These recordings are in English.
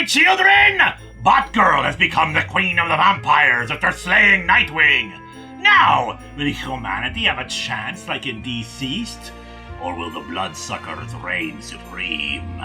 my children! Batgirl has become the queen of the vampires after slaying Nightwing. Now, will humanity have a chance like in Deceased? Or will the bloodsuckers reign supreme?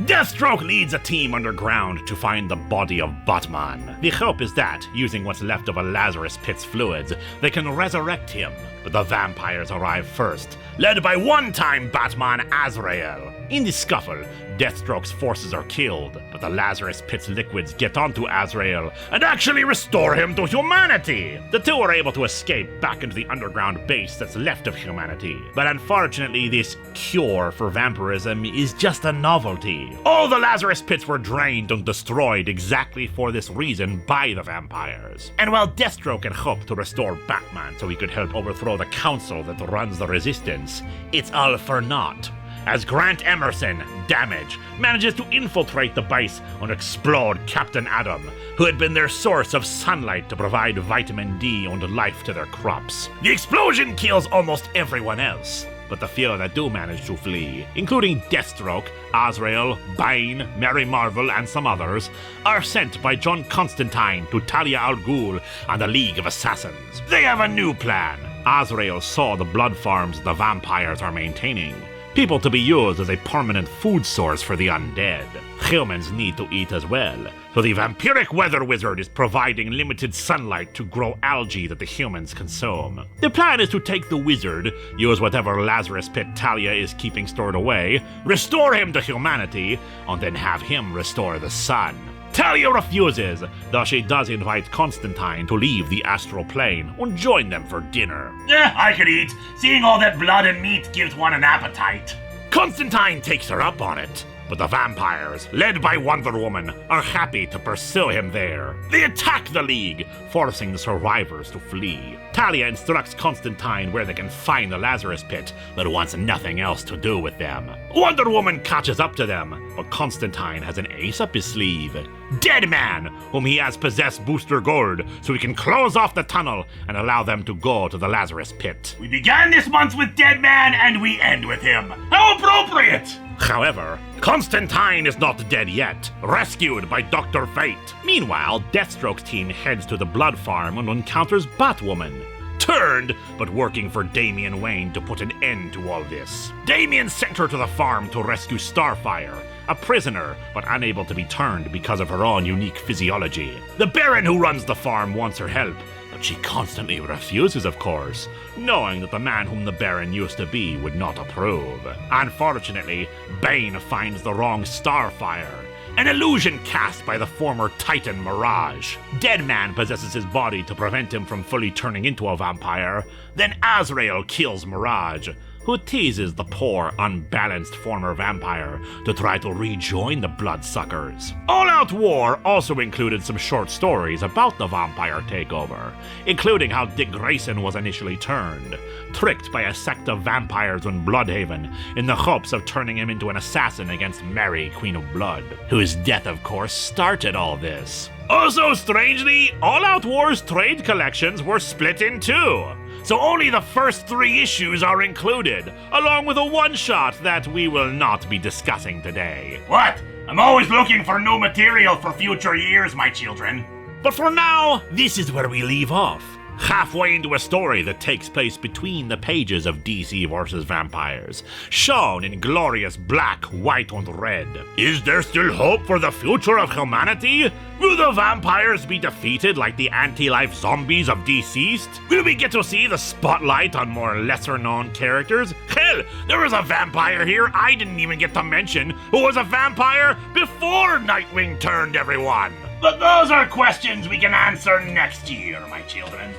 Deathstroke leads a team underground to find the body of Batman. The hope is that, using what's left of a Lazarus Pit's fluids, they can resurrect him. But the vampires arrive first, led by one-time Batman Azrael. In the scuffle, Deathstroke's forces are killed, but the Lazarus Pit's liquids get onto Azrael and actually restore him to humanity. The two are able to escape back into the underground base that's left of humanity. But unfortunately, this cure for vampirism is just a novelty. All the Lazarus Pits were drained and destroyed exactly for this reason by the vampires. And while Deathstroke had hoped to restore Batman so he could help overthrow the council that runs the Resistance, it's all for naught, as Grant Emerson, Damage, manages to infiltrate the base and explode Captain Atom, who had been their source of sunlight to provide vitamin D and life to their crops. The explosion kills almost everyone else, but the few that do manage to flee, including Deathstroke, Azrael, Bane, Mary Marvel, and some others, are sent by John Constantine to Talia al Ghul and the League of Assassins. They have a new plan. Azrael saw the blood farms the vampires are maintaining, people to be used as a permanent food source for the undead. Humans need to eat as well, so the vampiric weather wizard is providing limited sunlight to grow algae that the humans consume. The plan is to take the wizard, use whatever Lazarus Pit Talia is keeping stored away, restore him to humanity, and then have him restore the sun. Talia refuses, though she does invite Constantine to leave the astral plane and join them for dinner. I could eat. Seeing all that blood and meat gives one an appetite. Constantine takes her up on it, but the vampires, led by Wonder Woman, are happy to pursue him there. They attack the League, forcing the survivors to flee. Talia instructs Constantine where they can find the Lazarus Pit, but wants nothing else to do with them. Wonder Woman catches up to them, but Constantine has an ace up his sleeve. Deadman, whom he has possessed Booster Gold, so he can close off the tunnel and allow them to go to the Lazarus Pit. We began this month with Deadman, and we end with him. How appropriate! However, Constantine is not dead yet, rescued by Dr. Fate. Meanwhile, Deathstroke's team heads to the blood farm and encounters Batwoman. Turned, but working for Damian Wayne to put an end to all this. Damian sent her to the farm to rescue Starfire, a prisoner, but unable to be turned because of her own unique physiology. The Baron who runs the farm wants her help, but she constantly refuses, of course, knowing that the man whom the Baron used to be would not approve. Unfortunately, Bane finds the wrong Starfire, an illusion cast by the former Titan Mirage. Deadman possesses his body to prevent him from fully turning into a vampire. Then Azrael kills Mirage, who teases the poor, unbalanced former vampire to try to rejoin the Bloodsuckers. All Out War also included some short stories about the vampire takeover, including how Dick Grayson was initially turned, tricked by a sect of vampires in Bloodhaven in the hopes of turning him into an assassin against Mary, Queen of Blood, whose death, of course, started all this. Also, strangely, All Out War's trade collections were split in two, so only the first 3 issues are included, along with a one-shot that we will not be discussing today. What? I'm always looking for new material for future years, my children. But for now, this is where we leave off, halfway into a story that takes place between the pages of DC vs. Vampires, shown in glorious black, white, and red. Is there still hope for the future of humanity? Will the vampires be defeated like the anti-life zombies of Deceased? Will we get to see the spotlight on more lesser-known characters? Hell, there was a vampire here I didn't even get to mention who was a vampire before Nightwing turned everyone. But those are questions we can answer next year, my children.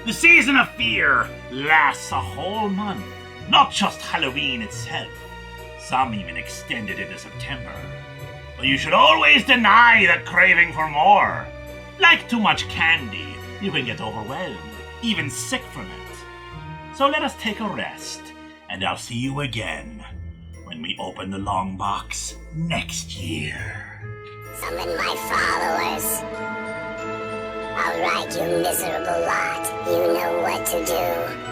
The season of fear lasts a whole month, not just Halloween itself. Some even extend it into September. But you should always deny that craving for more. Like too much candy, you can get overwhelmed, even sick from it. So let us take a rest, and I'll see you again when we open the Longbox next year. Summon my followers. All right, you miserable lot. You know what to do.